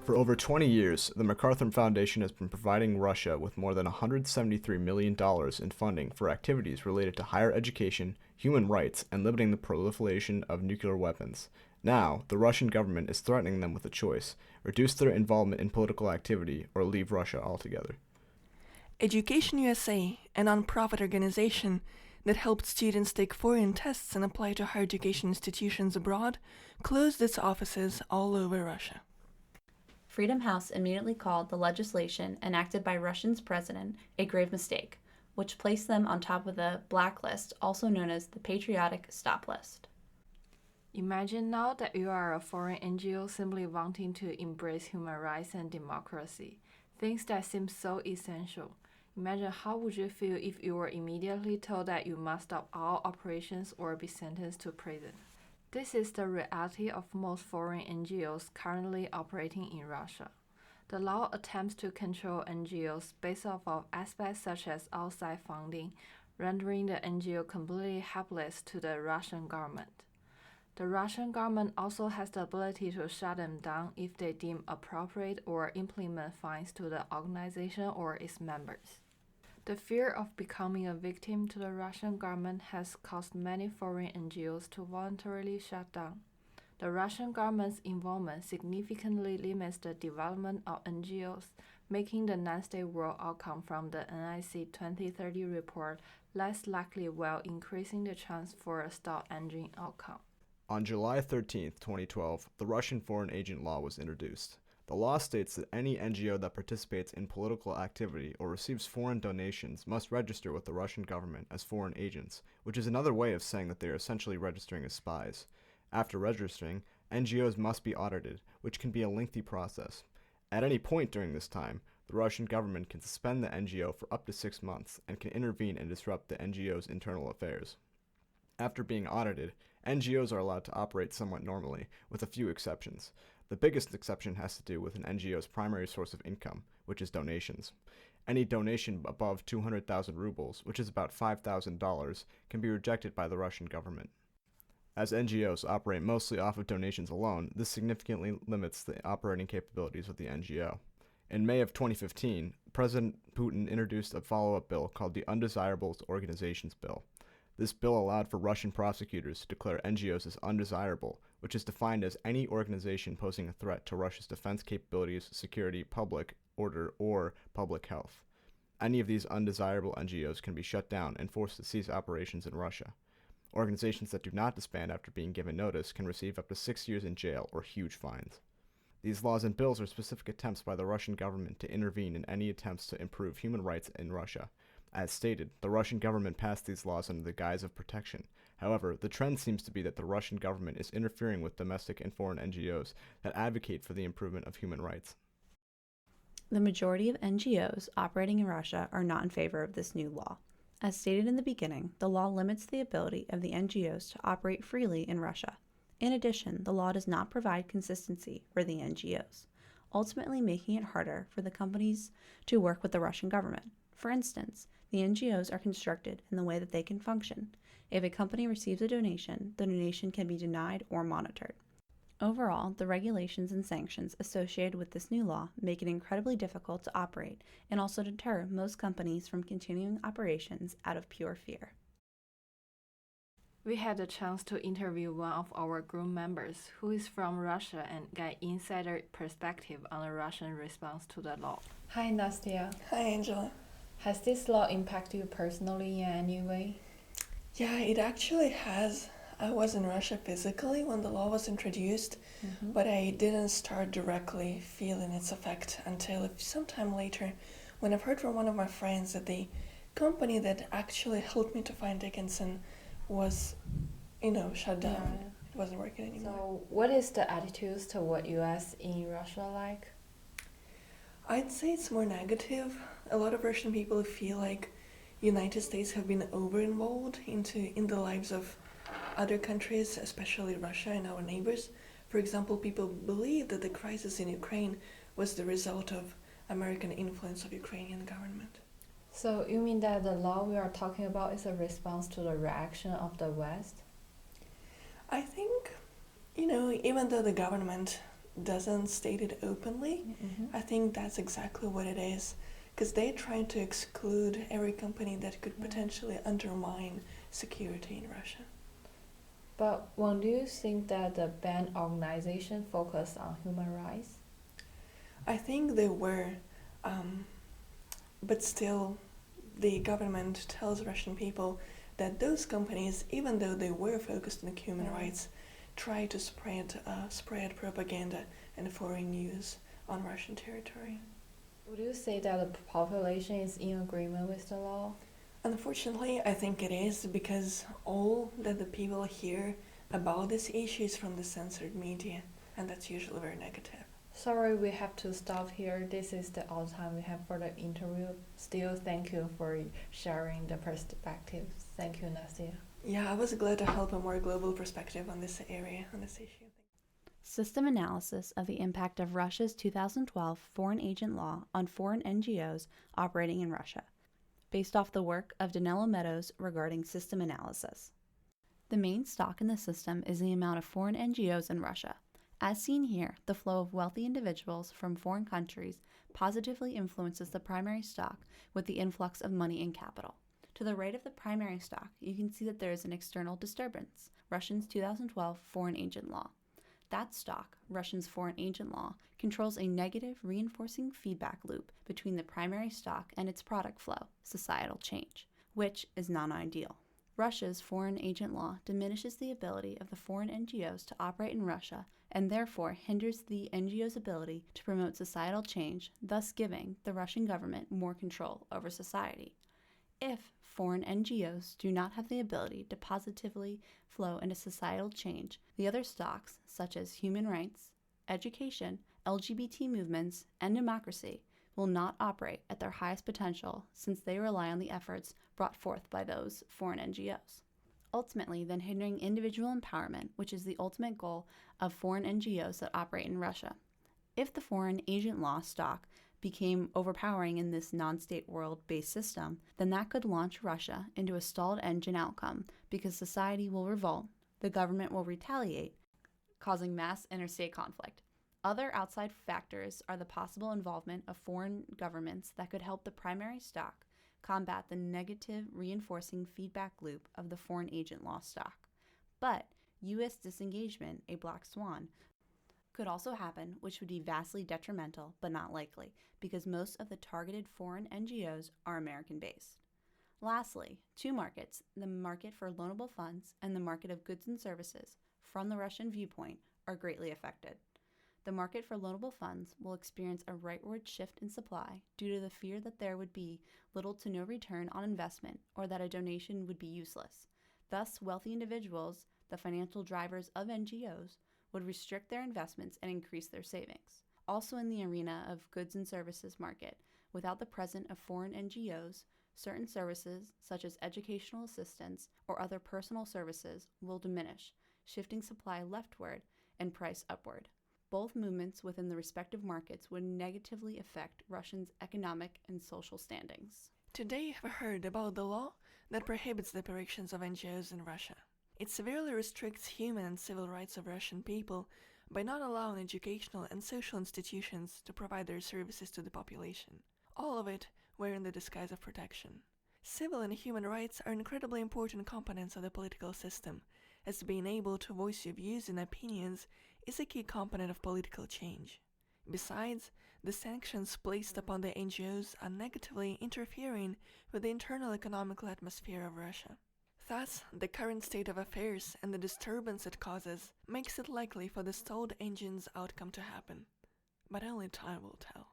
For over 20 years, the MacArthur Foundation has been providing Russia with more than $173 million in funding for activities related to higher education, human rights, and limiting the proliferation of nuclear weapons. Now, the Russian government is threatening them with a choice: reduce their involvement in political activity or leave Russia altogether. Education USA, a non-profit organization that helped students take foreign tests and apply to higher education institutions abroad, closed its offices all over Russia. Freedom House immediately called the legislation enacted by Russia's president a grave mistake, which placed them on top of the blacklist, also known as the Patriotic Stop List. Imagine now that you are a foreign NGO simply wanting to embrace human rights and democracy, things that seem so essential. Imagine how would you feel if you were immediately told that you must stop all operations or be sentenced to prison. This is the reality of most foreign NGOs currently operating in Russia. The law attempts to control NGOs based off of aspects such as outside funding, rendering the NGO completely helpless to the Russian government. The Russian government also has the ability to shut them down if they deem appropriate or implement fines to the organization or its members. The fear of becoming a victim to the Russian government has caused many foreign NGOs to voluntarily shut down. The Russian government's involvement significantly limits the development of NGOs, making the non-state world outcome from the NIC 2030 report less likely while increasing the chance for a stop-engine outcome. On July 13, 2012, the Russian Foreign Agent Law was introduced. The law states that any NGO that participates in political activity or receives foreign donations must register with the Russian government as foreign agents, which is another way of saying that they are essentially registering as spies. After registering, NGOs must be audited, which can be a lengthy process. At any point during this time, the Russian government can suspend the NGO for up to 6 months and can intervene and disrupt the NGO's internal affairs. After being audited, NGOs are allowed to operate somewhat normally, with a few exceptions. The biggest exception has to do with an NGO's primary source of income, which is donations. Any donation above 200,000 rubles, which is about $5,000, can be rejected by the Russian government. As NGOs operate mostly off of donations alone, this significantly limits the operating capabilities of the NGO. In May of 2015, President Putin introduced a follow-up bill called the Undesirables Organizations Bill. This bill allowed for Russian prosecutors to declare NGOs as undesirable, which is defined as any organization posing a threat to Russia's defense capabilities, security, public order, or public health. Any of these undesirable NGOs can be shut down and forced to cease operations in Russia. Organizations that do not disband after being given notice can receive up to 6 years in jail or huge fines. These laws and bills are specific attempts by the Russian government to intervene in any attempts to improve human rights in Russia. As stated, the Russian government passed these laws under the guise of protection. However, the trend seems to be that the Russian government is interfering with domestic and foreign NGOs that advocate for the improvement of human rights. The majority of NGOs operating in Russia are not in favor of this new law. As stated in the beginning, the law limits the ability of the NGOs to operate freely in Russia. In addition, the law does not provide consistency for the NGOs, ultimately making it harder for the companies to work with the Russian government. For instance, the NGOs are constructed in the way that they can function. If a company receives a donation, the donation can be denied or monitored. Overall, the regulations and sanctions associated with this new law make it incredibly difficult to operate and also deter most companies from continuing operations out of pure fear. We had the chance to interview one of our group members who is from Russia and get insider perspective on the Russian response to the law. Hi, Anastasiya. Hi, Angela. Has this law impacted you personally in any way? Yeah, it actually has. I was in Russia physically when the law was introduced, but I didn't start directly feeling its effect until sometime later when I've heard from one of my friends that the company that actually helped me to find Dickinson was, shut down. Yeah. It wasn't working anymore. So what is the attitudes toward US in Russia like? I'd say it's more negative. A lot of Russian people feel like United States have been over-involved in the lives of other countries, especially Russia and our neighbors. For example, people believe that the crisis in Ukraine was the result of American influence of Ukrainian government. So you mean that the law we are talking about is a response to the reaction of the West? I think, even though the government doesn't state it openly, I think that's exactly what it is. Because they're trying to exclude every company that could potentially undermine security in Russia. But when do you think that the banned organization focused on human rights? I think they were, but still, the government tells Russian people that those companies, even though they were focused on human rights, try to spread propaganda and foreign news on Russian territory. Would you say that the population is in agreement with the law? Unfortunately, I think it is, because all that the people hear about this issue is from the censored media, and that's usually very negative. Sorry, we have to stop here. This is the all time we have for the interview. Still, thank you for sharing the perspectives. Thank you, Anastasiya. Yeah, I was glad to help a more global perspective on this area, on this issue. System analysis of the impact of Russia's 2012 foreign agent law on foreign NGOs operating in Russia, based off the work of Danilo Meadows regarding system analysis. The main stock in the system is the amount of foreign NGOs in Russia. As seen here, the flow of wealthy individuals from foreign countries positively influences the primary stock with the influx of money and capital. To the right of the primary stock, you can see that there is an external disturbance, Russia's 2012 foreign agent law. That stock, Russia's foreign agent law, controls a negative reinforcing feedback loop between the primary stock and its product flow, societal change, which is non-ideal. Russia's foreign agent law diminishes the ability of the foreign NGOs to operate in Russia and therefore hinders the NGOs' ability to promote societal change, thus giving the Russian government more control over society. If foreign NGOs do not have the ability to positively flow into societal change, the other stocks, such as human rights, education, LGBT movements, and democracy, will not operate at their highest potential since they rely on the efforts brought forth by those foreign NGOs. Ultimately, then hindering individual empowerment, which is the ultimate goal of foreign NGOs that operate in Russia. If the foreign agent law stock became overpowering in this non-state world-based system, then that could launch Russia into a stalled engine outcome because society will revolt, the government will retaliate, causing mass interstate conflict. Other outside factors are the possible involvement of foreign governments that could help the primary stock combat the negative reinforcing feedback loop of the foreign agent law stock. But U.S. disengagement, a black swan, could also happen, which would be vastly detrimental but not likely, because most of the targeted foreign NGOs are American-based. Lastly, two markets, the market for loanable funds and the market of goods and services, from the Russian viewpoint, are greatly affected. The market for loanable funds will experience a rightward shift in supply due to the fear that there would be little to no return on investment or that a donation would be useless. Thus, wealthy individuals, the financial drivers of NGOs, would restrict their investments and increase their savings. Also in the arena of goods and services market, without the presence of foreign NGOs, certain services, such as educational assistance or other personal services, will diminish, shifting supply leftward and price upward. Both movements within the respective markets would negatively affect Russians' economic and social standings. Today you have heard about the law that prohibits the operations of NGOs in Russia. It severely restricts human and civil rights of Russian people by not allowing educational and social institutions to provide their services to the population, all of it wearing the disguise of protection. Civil and human rights are incredibly important components of the political system, as being able to voice your views and opinions is a key component of political change. Besides, the sanctions placed upon the NGOs are negatively interfering with the internal economical atmosphere of Russia. Thus, the current state of affairs and the disturbance it causes makes it likely for the stalled engine's outcome to happen. But only time will tell.